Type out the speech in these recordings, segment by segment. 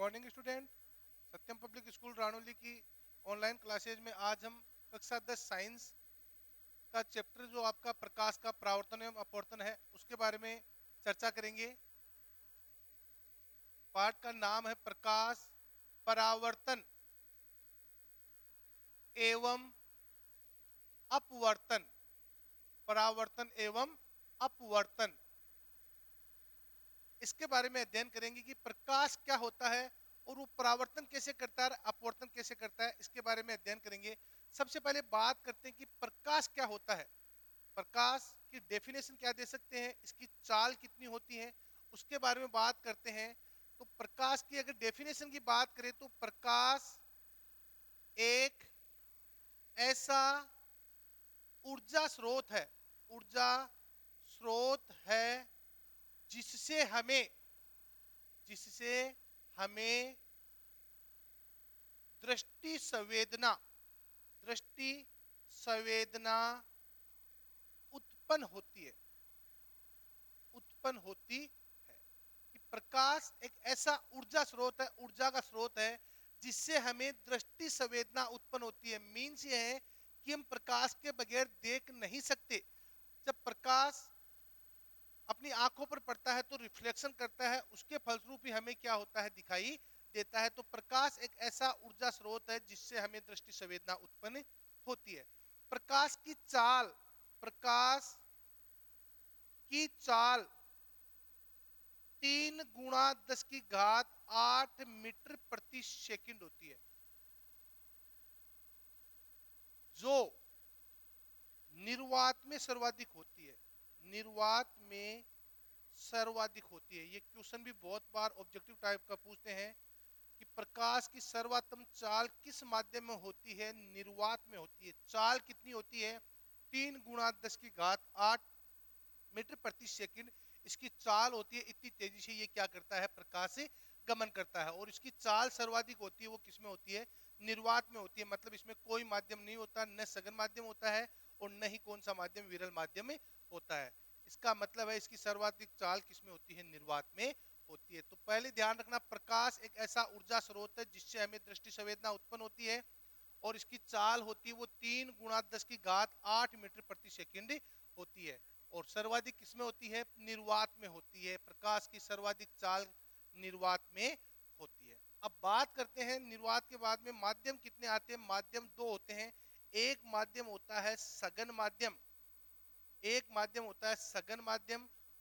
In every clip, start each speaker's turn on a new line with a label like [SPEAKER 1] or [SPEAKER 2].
[SPEAKER 1] Morning student. Satyam public school Ranoli की online classes में आज हम कक्षा 10 साइंस का चैप्टर जो आपका प्रकाश का परावर्तन एवं अपवर्तन है उसके बारे में चर्चा करेंगे। पाठ का नाम है प्रकाश परावर्तन एवं अपवर्तन। परावर्तन एवं अपवर्तन, इसके बारे में अध्ययन करेंगे कि प्रकाश क्या होता है और वो परावर्तन कैसे करता है, अपवर्तन कैसे करता है, इसके बारे में अध्ययन करेंगे। सबसे पहले बात करते हैं कि प्रकाश क्या होता है। प्रकाश की डेफिनेशन क्या दे सकते हैं, इसकी चाल कितनी होती है, उसके बारे में बात करते हैं। तो प्रकाश की अगर डेफिनेशन की बात करें तो प्रकाश एक ऐसा ऊर्जा स्रोत है, ऊर्जा स्रोत है जिससे हमें दृष्टि संवेदना उत्पन्न होती है कि प्रकाश एक ऐसा ऊर्जा स्रोत है, ऊर्जा का स्रोत है जिससे हमें दृष्टि संवेदना उत्पन्न होती है। मीन्स ये है कि हम प्रकाश के बगैर देख नहीं सकते। जब प्रकाश अपनी आंखों पर पड़ता है तो रिफ्लेक्शन करता है, उसके फलस्वरूप ही हमें क्या होता है, दिखाई देता है। तो प्रकाश एक ऐसा ऊर्जा स्रोत है जिससे हमें दृष्टि संवेदना उत्पन्न होती है। प्रकाश की चाल 3 गुणा 10 की घात 8 मीटर प्रति सेकंड होती है, जो निर्वात में सर्वाधिक होती है। निर्वात में सर्वाधिक होती है। ये क्वेश्चन भी बहुत बार ऑब्जेक्टिव टाइप का पूछते हैं कि प्रकाश की सर्वोत्तम चाल किस माध्यम में होती है, निर्वात में होती है। चाल कितनी होती है, 3 गुणा 10 की घात 8 मीटर प्रति सेकंड इसकी चाल होती है। इतनी तेजी से ये क्या करता है, प्रकाश से गमन करता है। और इसकी चाल सर्वाधिक होती है, वो किसमें होती है, निर्वात में होती है। मतलब इसमें कोई माध्यम नहीं होता, न सघन माध्यम होता है और न ही कौन सा माध्यम, विरल माध्यम में होता है। इसका मतलब है इसकी सर्वाधिक चाल किसमें होती है, निर्वात में होती है। तो पहले ध्यान रखना, प्रकाश एक ऐसा ऊर्जा स्रोत है जिससे हमें दृष्टि संवेदना उत्पन्न होती है और इसकी चाल होती है वो 3 गुणा 10 की घात 8 मीटर प्रति सेकंड होती है। और सर्वाधिक किसमें होती है, निर्वात में होती है। प्रकाश की सर्वाधिक चाल निर्वात में होती है। अब बात करते हैं निर्वात के बाद में माध्यम कितने आते हैं। माध्यम दो होते हैं। एक माध्यम होता है सघन माध्यम,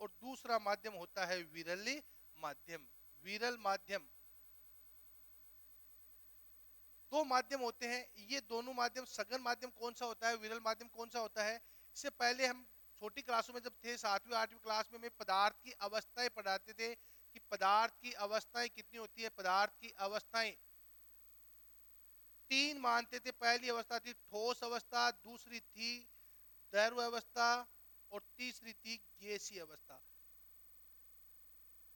[SPEAKER 1] और दूसरा माध्यम होता है विरल माध्यम। विरल माध्यम, दो माध्यम होते हैं। ये दोनों माध्यम, सघन माध्यम कौन सा होता है, विरल माध्यम कौन सा होता है। इससे पहले हम छोटी क्लासों में जब थे, 7वीं 8वीं क्लास में, पदार्थ की अवस्थाएं पढ़ाते थे कि पदार्थ की अवस्थाएं कितनी होती है। पदार्थ की अवस्थाएं 3 मानते थे। पहली अवस्था थी ठोस अवस्था, दूसरी थी द्रव अवस्था और तीसरी थी गैसीय अवस्था।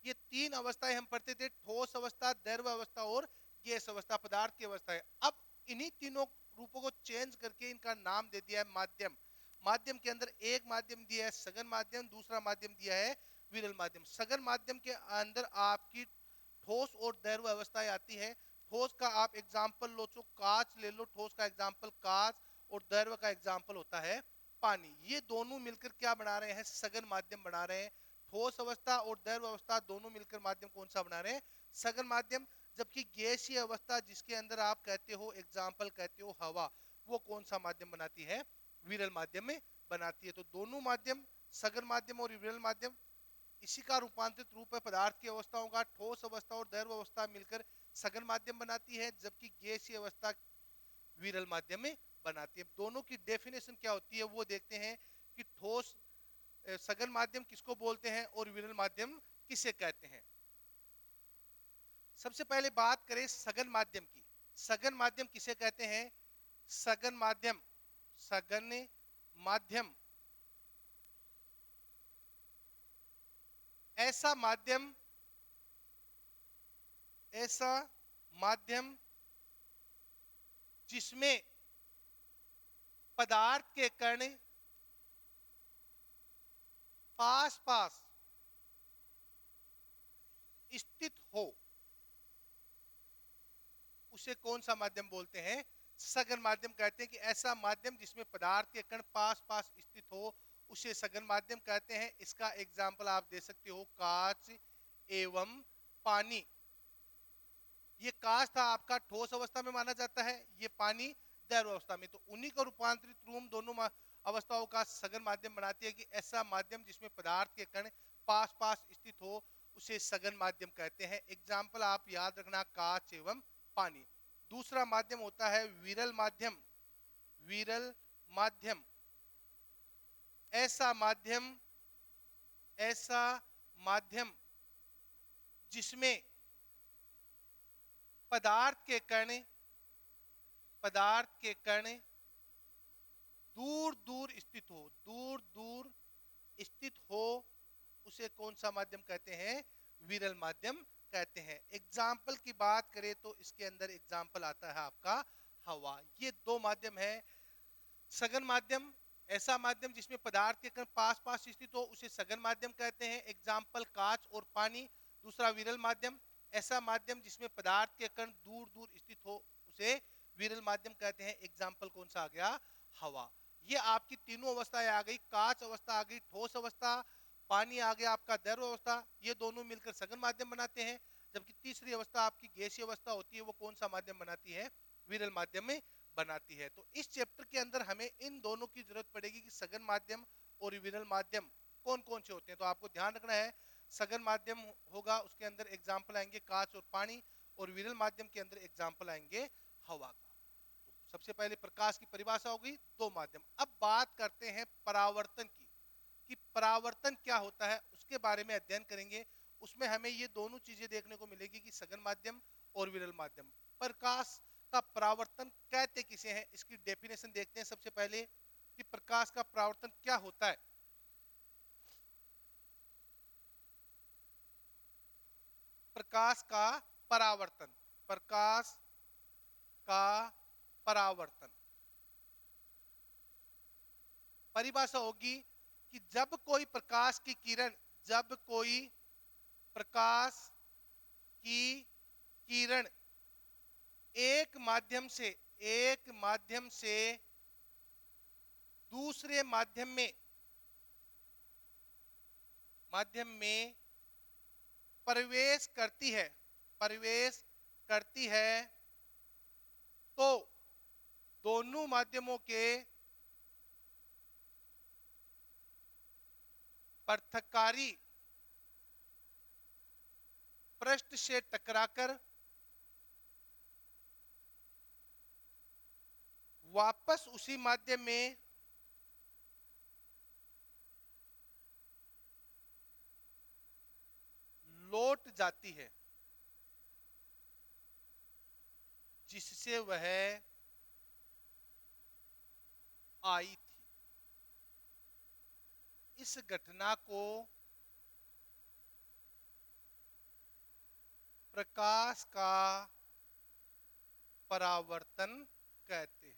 [SPEAKER 1] ये 3 अवस्थाएं हम पढ़ते थे, ठोस अवस्था, द्रव अवस्था और गैस अवस्था, पदार्थ की अवस्था है। अब इन्हीं तीनों रूपों को चेंज करके इनका नाम दे दिया है माध्यम। माध्यम के अंदर एक माध्यम दिया है सघन माध्यम, दूसरा माध्यम दिया है विरल माध्यम। सघन माध्यम के अंदर आपकी ठोस और द्रव अवस्थाएं आती है। ठोस का आप एग्जाम्पल लो तो कांच ले लो, ठोस का एग्जाम्पल कांच, और द्रव का एग्जाम्पल होता है पानी। ये दोनों मिलकर क्या बना रहे हैं, सघन माध्यम बना रहे हैं। ठोस अवस्था और द्रव अवस्था दोनों मिलकर माध्यम कौन सा बना रहे हैं, सघन माध्यम। जबकि गैसीय अवस्था जिसके अंदर आप कहते हो, एग्जाम्पल कहते हो हवा, वो कौन सा माध्यम बनाती है, विरल माध्यम में बनाती है। तो दोनों माध्यम, सघन माध्यम और विरल माध्यम, इसी का रूपांतरित रूप है पदार्थ की अवस्थाओं का। ठोस अवस्था और द्रव अवस्था मिलकर सघन माध्यम बनाती है, जबकि गैसीय अवस्था विरल माध्यम में बनाती है। दोनों की डेफिनेशन क्या होती है वो देखते हैं कि ठोस सघन माध्यम किसको बोलते हैं और विरल माध्यम किसे कहते हैं। सबसे पहले बात करें सघन माध्यम की। सघन माध्यम किसे कहते हैं, सघन माध्यम, सघन माध्यम ऐसा माध्यम, ऐसा माध्यम जिसमें पदार्थ के कण पास पास स्थित हो, उसे कौन सा माध्यम बोलते हैं? सघन माध्यम कहते हैं। कि ऐसा माध्यम जिसमें पदार्थ के कण पास पास स्थित हो उसे सघन माध्यम कहते हैं। इसका एग्जाम्पल आप दे सकते हो कांच एवं पानी। ये कांच था आपका ठोस अवस्था में माना जाता है, ये पानी द्रव अवस्था में। तो उन्हीं को रूपांतरित रूप दोनों अवस्थाओं का सघन माध्यम बनाती है। कि ऐसा माध्यम जिसमें पदार्थ के कण पास पास स्थित हो उसे सघन माध्यम कहते हैं। एग्जाम्पल आप याद रखना कांच एवं पानी। दूसरा माध्यम होता है विरल माध्यम। विरल माध्यम ऐसा माध्यम जिसमें पदार्थ के कण दूर दूर स्थित हो उसे कौन सा माध्यम कहते हैं? विरल माध्यम कहते हैं। एग्जाम्पल की बात करें तो इसके अंदर एग्जाम्पल आता है आपका हवा। ये दो माध्यम है। सघन माध्यम ऐसा माध्यम जिसमें पदार्थ के कण पास पास स्थित हो उसे सघन माध्यम कहते हैं। एग्जाम्पल कांच और पानी। दूसरा विरल माध्यम ऐसा माध्यम जिसमें पदार्थ के कण दूर दूर स्थित हो उसे विरल माध्यम कहते हैं। एग्जाम्पल कौन सा आ गया? हवा। ये आपकी तीनों अवस्थाएं आ गई। कांच अवस्था आ गई ठोस अवस्था, पानी आ गया आपका द्रव अवस्था। ये दोनों मिलकर सघन माध्यम बनाते हैं। जबकि तीसरी अवस्था आपकी गैसीय अवस्था होती है, वो कौन सा माध्यम बनाती है? विरल माध्यम में बनाती है। तो इस चैप्टर के अंदर हमें इन दोनों की जरूरत पड़ेगी कि सघन माध्यम और विरल माध्यम कौन कौन से होते हैं। तो आपको ध्यान रखना है सघन माध्यम होगा उसके अंदर एग्जाम्पल आएंगे कांच और पानी, और विरल माध्यम के अंदर एग्जाम्पल आएंगे हवा का। तो सबसे पहले प्रकाश की परिभाषा होगी, दो माध्यम। अब बात करते हैं परावर्तन की, कि परावर्तन क्या होता है उसके बारे में अध्ययन करेंगे। उसमें हमें ये दोनों चीजें देखने को मिलेगी कि सघन माध्यम और विरल माध्यम। प्रकाश का परावर्तन कहते किसे हैं इसकी डेफिनेशन देखते हैं सबसे पहले, कि प्रकाश का परावर्तन क्या होता है। प्रकाश का परावर्तन, प्रकाश का परावर्तन परिभाषा होगी कि जब कोई प्रकाश की किरण एक माध्यम से दूसरे माध्यम में प्रवेश करती है तो दोनों माध्यमों के पृथक्कारी पृष्ठ से टकराकर वापस उसी माध्यम में लौट जाती है जिससे वह आई थी। इस घटना को प्रकाश का परावर्तन कहते हैं।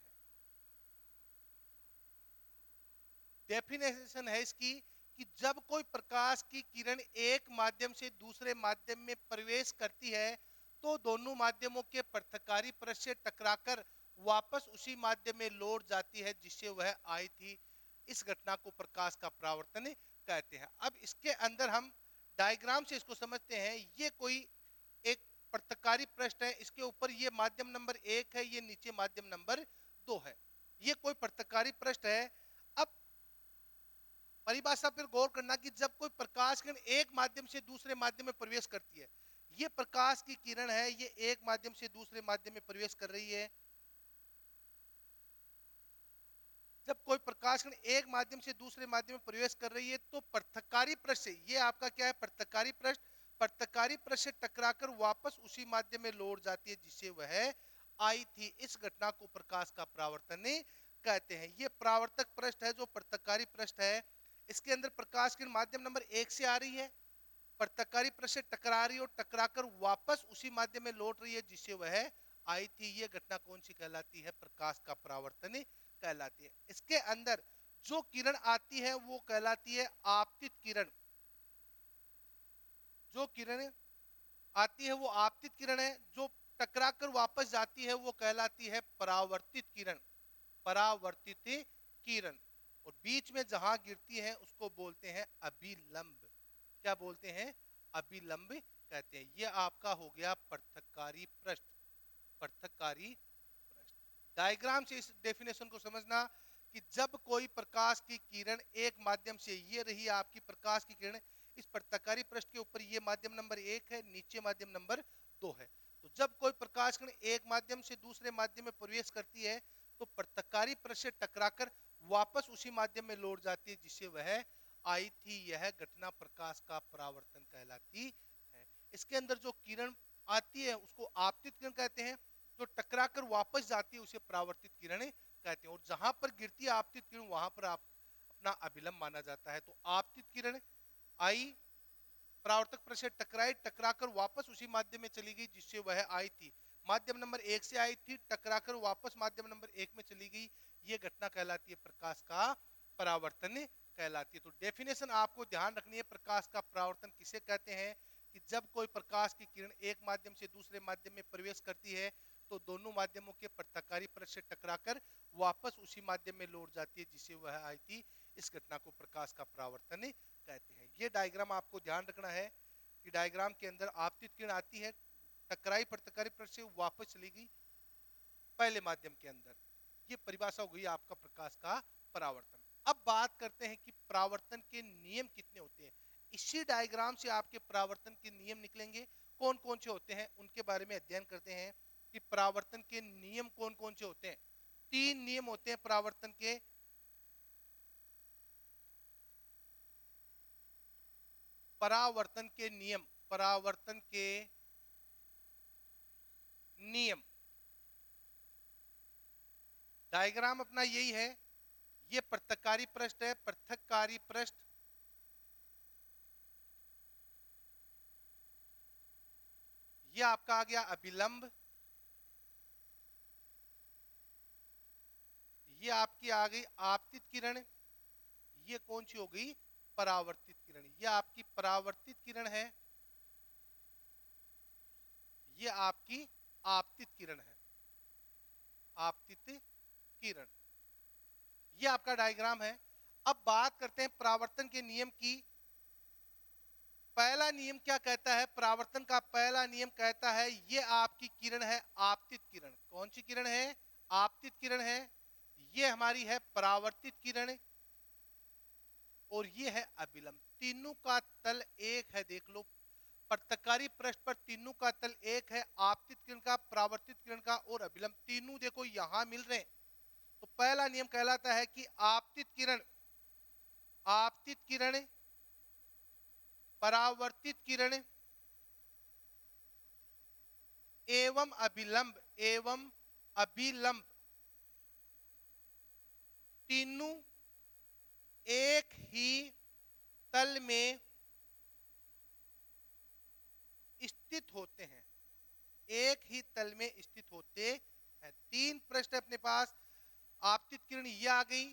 [SPEAKER 1] डेफिनेशन है इसकी कि जब कोई प्रकाश की किरण एक माध्यम से दूसरे माध्यम में प्रवेश करती है तो दोनों माध्यमों के पृथक्कारी पृष्ठ से टकराकर वापस उसी माध्यम में लौट जाती है जिससे वह आई थी। इस घटना को प्रकाश का परावर्तन कहते हैं। अब इसके अंदर हम डायग्राम से इसको समझते हैं। ये कोई एक पृथक्कारी पृष्ठ है, इसके ऊपर ये माध्यम नंबर 1 है, ये नीचे माध्यम नंबर 2 है। ये कोई पृथक्कारी पृष्ठ है। अब परिभाषा पर गौर करना कि जब कोई प्रकाश किरण एक माध्यम से दूसरे माध्यम में प्रवेश करती है, ये प्रकाश की किरण है, ये एक माध्यम से दूसरे माध्यम में प्रवेश कर रही है। जब कोई प्रकाश किरण एक माध्यम से दूसरे माध्यम में प्रवेश कर रही है तो पृथक्कारी पृष्ठ से, ये आपका क्या है? पृथक्कारी पृष्ठ। पृथक्कारी पृष्ठ से टकराकर वापस उसी माध्यम में लौट जाती है जिससे वह आई थी। इस घटना को प्रकाश का परावर्तन कहते हैं। ये परावर्तक पृष्ठ है जो पृथक्कारी पृष्ठ है। इसके अंदर प्रकाश किरण माध्यम नंबर 1 से आ रही है, पृथक्कारी पृष्ठ से टकरा रही है और टकराकर वापस उसी माध्यम में लौट रही है जिससे वह आई थी। ये घटना कौन सी कहलाती है? प्रकाश का परावर्तन कहलाती है। इसके अंदर जो किरण आती है वो कहलाती है आपतित किरण। जो किरण आती है वो आपतित किरण है। जो टकराकर वापस जाती है वो कहलाती है परावर्तित किरण, परावर्तित किरण। और बीच में जहां गिरती है उसको बोलते हैं अभिलंब। क्या बोलते हैं? अभिलंब कहते हैं। ये आपका हो गया पृथककारी पृष्ठ, पृथककारी पृष्ठ। डायग्राम से इस डेफिनेशन को समझना कि जब कोई प्रकाश की किरण एक माध्यम से, ये रही आपकी प्रकाश की किरण, इस पृथककारी पृष्ठ के ऊपर ये माध्यम नंबर 1 है, नीचे माध्यम नंबर 2 है। तो जब कोई प्रकाश किरण एक माध्यम से दूसरे माध्यम में प्रवेश करती है तो पृथककारी पृष्ठ से टकराकर वापस उसी माध्यम में लौट जाती है जिससे वह आई थी। यह घटना प्रकाश का परावर्तन कहलाती है। इसके अंदर जो किरण आती है उसको आपतित किरण कहते हैं, जो टकराकर वापस जाती है उसे परावर्तित किरण कहते हैं। और जहां पर गिरती है आपतित किरण वहां पर आप अपना अभिलंब माना जाता है। तो आपतित किरण आई, परावर्तक पृष्ठ से टकराई, टकराकर वापस उसी माध्यम में चली गई जिससे वह आई थी। माध्यम नंबर 1 से आई थी, टकराकर वापस माध्यम नंबर 1 में चली गई, ये घटना कहलाती है प्रकाश का परावर्तन कहलाती है। तो डेफिनेशन आपको ध्यान रखनी है, प्रकाश का परावर्तन किसे कहते हैं कि जब कोई प्रकाश की किरण एक माध्यम से दूसरे माध्यम में प्रवेश करती है तो दोनों माध्यमों के पृथककारी पृष्ठ से टकराकर वापस उसी माध्यम में लौट जाती है जिससे वह आई थी। इस घटना को प्रकाश का परावर्तन कहते हैं। ये डायग्राम आपको ध्यान रखना है कि डायग्राम के अंदर आपतित किरण आती है, टकराई पृथककारी पृष्ठ से, वापस चली गई पहले माध्यम के अंदर। ये परिभाषा हो गई आपका प्रकाश का परावर्तन। अब बात करते हैं कि परावर्तन के नियम कितने होते हैं। इसी डायग्राम से आपके परावर्तन के नियम निकलेंगे, कौन कौन से होते हैं उनके बारे में अध्ययन करते हैं कि परावर्तन के नियम कौन कौन से होते हैं। 3 नियम होते हैं परावर्तन के। परावर्तन के नियम, परावर्तन के नियम, डायग्राम अपना यही है। ये पृथककारी पृष्ठ है, पृथककारी पृष्ठ, ये आपका आ गया अभिलंब, ये आपकी आ गई आपतित किरण, ये कौन सी हो गई? परावर्तित किरण। ये आपकी परावर्तित किरण है, ये आपकी आपतित किरण है, आपतित किरण। ये आपका डायग्राम है। अब बात करते हैं परावर्तन के नियम की। पहला नियम क्या कहता है? परावर्तन का पहला नियम कहता है ये आपकी किरण है आपतित किरण। कौन सी किरण है? आपतित किरण है। ये हमारी है परावर्तित किरण और ये है अभिलंब। तीनों का तल एक है, देख लो। पृथककारी पृष्ठ पर तीनों का तल एक है, आपतित किरण का, परावर्तित किरण का और अभिलंब, तीनों देखो यहां मिल रहे हैं। तो पहला नियम कहलाता है कि आपतित किरण, आपतित किरण, परावर्तित किरण एवं अभिलंब, एवं अभिलंब, तीनों एक ही तल में स्थित होते हैं, एक ही तल में स्थित होते हैं। 3 पृष्ठ अपने पास। आपतित किरण ये आ गई,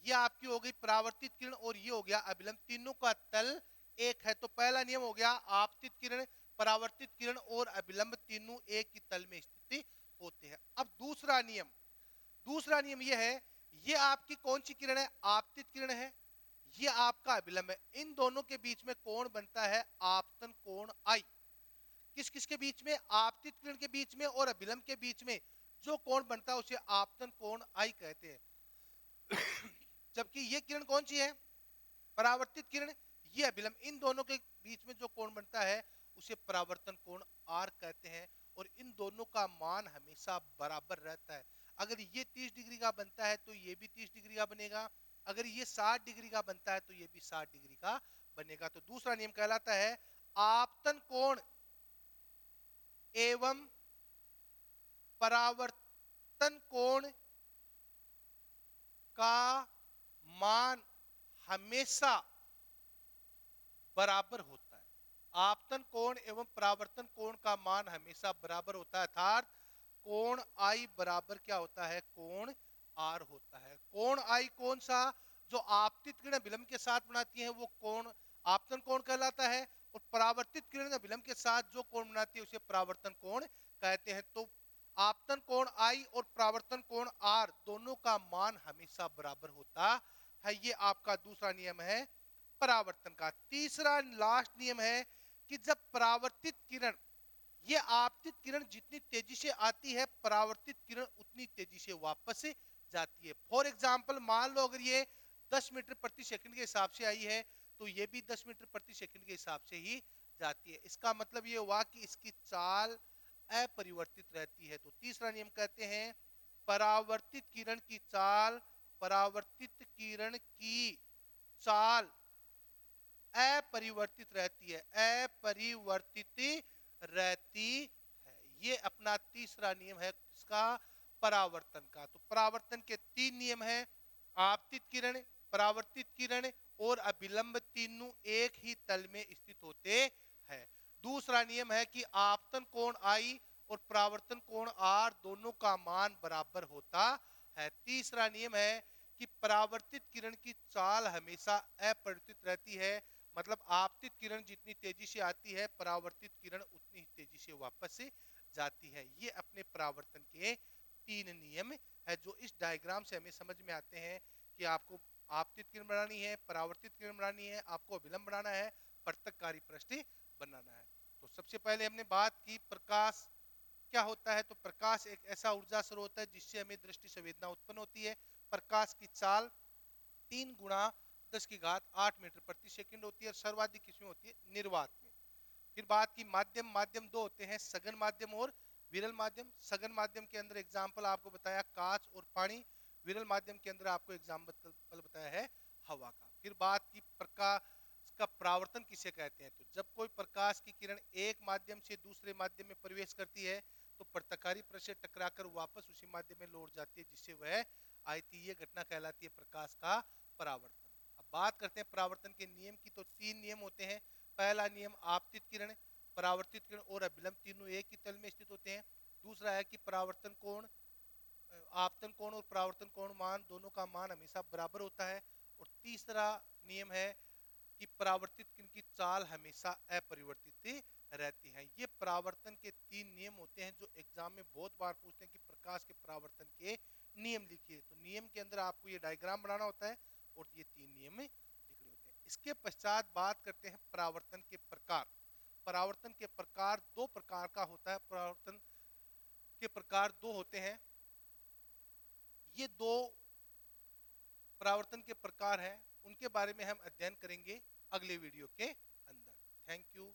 [SPEAKER 1] ये आपकी हो गई परावर्तित किरण और ये हो गया अभिलंब, तीनों का तल एक है। तो पहला नियम हो गया आपतित किरण, परावर्तित किरण और अभिलंब तीनों एक ही तल में स्थित होते हैं। अब दूसरा नियम, दूसरा नियम ये है, ये आपकी कौन सी किरण है? आपतित किरण है, ये आपका अभिलंब है। इन दोनों के बीच में कोण बनता है आपतन कोण आई। किस किस के बीच में? आपतित किरण के बीच में और अभिलंब के बीच में जो कोण बनता है उसे आपतन कोण आई कहते हैं। जबकि ये किरण कौन सी है? परावर्तित किरण, ये अभिलंब, इन दोनों के बीच में जो कोण बनता है उसे परावर्तन कोण आर कहते हैं। और इन दोनों का मान हमेशा बराबर रहता है। अगर ये 30 डिग्री का बनता है तो ये भी 30 डिग्री का बनेगा, अगर ये 60 डिग्री का बनता है तो ये भी 60 डिग्री का बनेगा। तो दूसरा नियम कहलाता है आपतन कोण एवं परावर्तन कोण का मान हमेशा बराबर होता है। आपतन कोण एवं परावर्तन कोण का मान हमेशा बराबर होता है, अर्थात कोण आई बराबर क्या होता है? कोण आर होता है। कोण आई कौन सा? जो आपतित किरण अभिलंब के साथ बनाती है वो कोण आपतन कोण कहलाता है, और परावर्तित किरण अभिलंब के साथ जो कोण बनाती है उसे परावर्तन कोण कहते हैं। तो आपतन कोण आई और परावर्तन कोण आर दोनों का मान हमेशा बराबर होता है। ये आपका दूसरा नियम है परावर्तन का। तीसरा लास्ट नियम है कि जब परावर्तित किरण, ये आपतित किरण जितनी तेजी से आती है परावर्तित किरण उतनी तेजी से वापस जाती है। फॉर एग्जाम्पल मान लो अगर ये 10 मीटर प्रति सेकंड के हिसाब से आई है तो ये भी 10 मीटर प्रति सेकंड के हिसाब से ही जाती है। इसका मतलब ये हुआ कि इसकी चाल अपरिवर्तित रहती है। तो तीसरा नियम कहते हैं परावर्तित किरण की चाल, परावर्तित किरण की चाल अपरिवर्तित रहती है, अपरिवर्तित रहती है। ये अपना तीसरा नियम है इसका परावर्तन का। तो परावर्तन के 3 नियम है, आपतित किरण, परावर्तित किरण और अभिलंब, तीनों एक ही तल में स्थित होते हैं। दूसरा नियम है कि आपतन कोण आई और परावर्तन कोण आर दोनों का मान बराबर होता है। तीसरा नियम है कि परावर्तित किरण की चाल हमेशा अपरिवर्तित रहती है, मतलब आपतित किरण जितनी तेजी से आती है परावर्तित किरण उतनी ही तेजी से वापस जाती है। ये अपने परावर्तन के 3 नियम है जो इस डायग्राम से हमें समझ में आते हैं कि आपको आपतित किरण बनानी है, परावर्तित किरण बनानी है, आपको अभिलंब बनाना है, पृथककारी पृष्ठ बनाना है। तो सबसे पहले हमने बात की प्रकाश क्या होता है। तो प्रकाश एक ऐसा ऊर्जा स्रोत है जिससे हमें दृष्टि संवेदना उत्पन्न होती है। प्रकाश की चाल 3 गुणा 10 की घात 8 मीटर प्रति सेकंड होती है और सर्वाधिक किसमें होती है, निर्वात में। फिर बात की माध्यम, माध्यम दो होते हैं, सघन माध्यम और विरल माध्यम। सघन माध्यम के अंदर एग्जाम्पल आपको बताया कांच और पानी, विरल माध्यम के अंदर आपको एग्जाम्पल बताया है हवा का। फिर बात की प्रकाश का परावर्तन किसे कहते हैं। तो जब कोई प्रकाश की किरण एक माध्यम से दूसरे माध्यम में प्रवेश करती है तो पृथककारी पृष्ठ से टकराकर वापस उसी माध्यम में लौट जाती है जिससे वह आई थी। ये घटना कहलाती है प्रकाश का परावर्तन। अब बात करते हैं परावर्तन के नियम की। तो 3 नियम होते हैं। पहला नियम आपतित किरण, परावर्तित किरण और अभिलंब तीनों एक ही तल में स्थित होते हैं। दूसरा है कि परावर्तन कोण, आपतन कोण और परावर्तन कोण मान दोनों का मान हमेशा बराबर होता है। और तीसरा नियम है कि परावर्तित किरण की चाल हमेशा अपरिवर्तित रहती है। ये परावर्तन के 3 नियम होते हैं जो एग्जाम में बहुत बार पूछते हैं कि प्रकाश के परावर्तन के नियम लिखिए। तो नियम के अंदर आपको ये डायग्राम बनाना होता है और ये 3 नियम लिखने होते हैं। इसके पश्चात बात करते हैं परावर्तन के प्रकार। परावर्तन के प्रकार 2 प्रकार का होता है। परावर्तन के प्रकार 2 होते हैं। ये 2 परावर्तन के प्रकार हैं, उनके बारे में हम अध्ययन करेंगे अगले वीडियो के अंदर। Thank you.